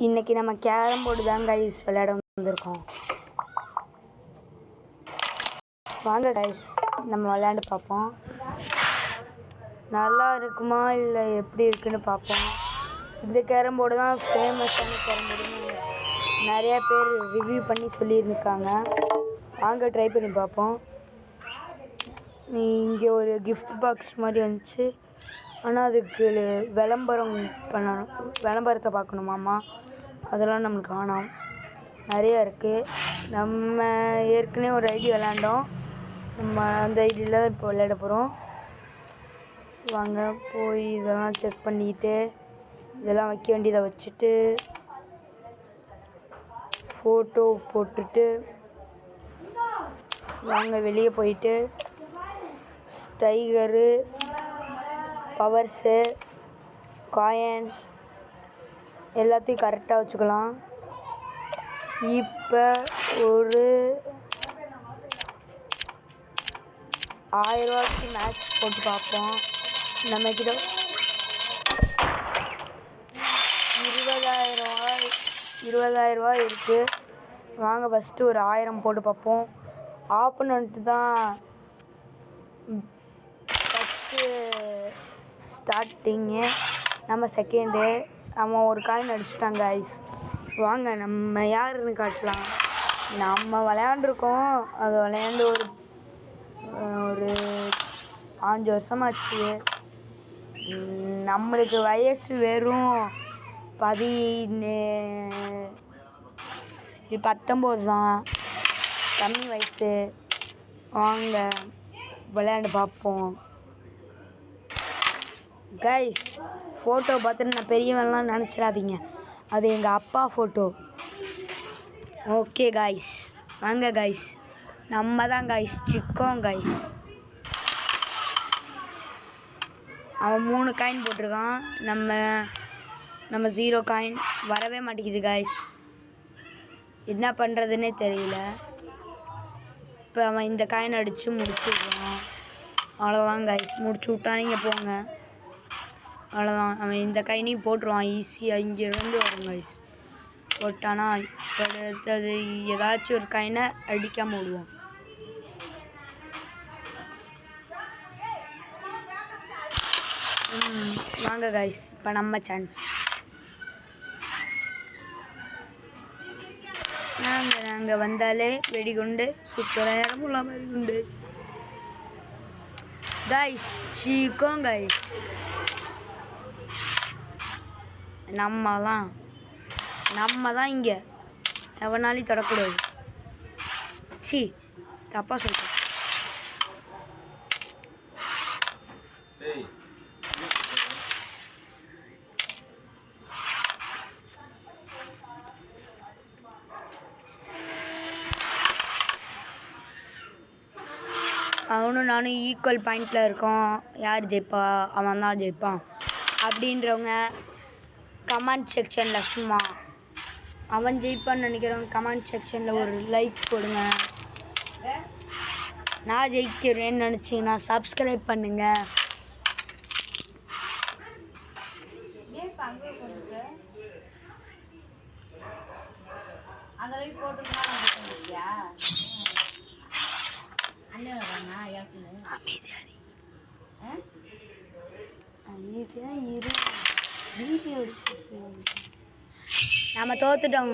இன்னைக்கு நம்ம carrom board தான் கைஸ் விளையாட வந்திருக்கோம். வாங்க கைஸ் நம்ம விளையாண்டு பார்ப்போம். நல்லா இருக்குமா இல்லை எப்படி இருக்குன்னு பார்ப்போம். இந்த கேரம் போர்டு தான் ஃபேமஸான கேரம் போர்டுன்னு நிறையா பேர் ரிவ்யூ பண்ணி சொல்லியிருக்காங்க. வாங்க ட்ரை பண்ணி பார்ப்போம். இங்கே ஒரு கிஃப்ட் பாக்ஸ் மாதிரி வந்துச்சு. ஆனால் அதுக்கு விளம்பரம் பண்ணணும், விளம்பரத்தை பார்க்கணுமாம்மா. அதெல்லாம் நம்மளுக்கு காணோம். நிறையா இருக்குது. நம்ம ஏற்கனவே ஒரு ஐடி விளாண்டோம். நம்ம அந்த ஐடியில் தான் இப்போ விளையாட போகிறோம். வாங்க போய் இதெல்லாம் செக் பண்ணிக்கிட்டு இதெல்லாம் வைக்க வேண்டியதை வச்சுட்டு ஃபோட்டோ போட்டுட்டு வாங்க வெளியே போயிட்டு டைகரு, பவர்ஸு, காயின் எல்லாத்தையும் கரெக்டாக வச்சுக்கலாம். இப்போ ஒரு 1000 ரூபாய்க்கு மேட்ச் போட்டு பார்ப்போம். நம்மக்கிட்ட 20,000 ரூபா இருக்குது. வாங்க ஃபஸ்ட்டு ஒரு 1000 போட்டு பார்ப்போம். ஆப்போனன்ட்டு தான் ஃபஸ்ட்டு ஸ்டார்டிங்கு, நம்ம செகண்டு. நம்ம ஒரு காயின் அடிச்சிட்டாங்க கைஸ். வாங்க நம்ம யாருன்னு காட்டலாம். நம்ம விளையாண்டுருக்கோம். அது விளையாண்டு ஒரு 5 வருஷமாச்சு. நம்மளுக்கு வயசு வெறும் 19 தான், கம்மி வயசு. வாங்க விளையாண்டு பார்ப்போம் கைஸ். ஃபோட்டோ பார்த்துட்டு நான் பெரியவன்லாம் நினச்சிடாதீங்க, அது எங்கள் அப்பா ஃபோட்டோ. ஓகே கைஸ், வாங்க கைஸ். நம்ம தான் கைஸ் சிக்கோம் கைஸ். அவன் 3 காயின் போட்டிருக்கான். நம்ம 0 காயின் வரவே மாட்டேங்குது கைஸ். என்ன பண்ணுறதுன்னே தெரியல. இப்போ அவன் இந்த காயின் அடித்து முடிச்சுருக்கான். அவ்வளோதான் கைஸ், முடிச்சு விட்டான். நீங்கள் போங்க, அவ்வளோதான். அவன் இந்த காயினையும் போட்டுருவான் ஈஸியாக. இங்கேருந்து வரும் கைஸ். போட்டானா அடுத்தது ஏதாச்சும் ஒரு காயினை அடிக்காமல் விடுவோம். வாங்க கைஸ், இப்போ நம்ம சான்ஸ். நாங்கள் வந்தாலே வெடிகுண்டு சுற்றுற நேரம் இல்லாமல் வெடிகுண்டு கைஸ். சீக்கிரம் கைஸ், நம்ம தான் இங்கே எவனாலையும் தொடக்கூடாது. சி தப்பாக சொல்லிட்டேன். அவனும் நானும் ஈக்குவல் பாயிண்டில் இருக்கோம். யார் ஜெயிப்பா, அவன் தான் ஜெயிப்பான் அப்படின்றவங்க கமெண்ட் செக்ஷனில் சும்மா அவன் ஜெயிப்பான்னு நினைக்கிறவங்க கமெண்ட் செக்ஷனில் ஒரு லைக் போடுங்க. நான் ஜெயிக்கிறேன்னு நினச்சிங்கன்னா சப்ஸ்கிரைப் பண்ணுங்கள். நம்ம தோத்துட்டோம்.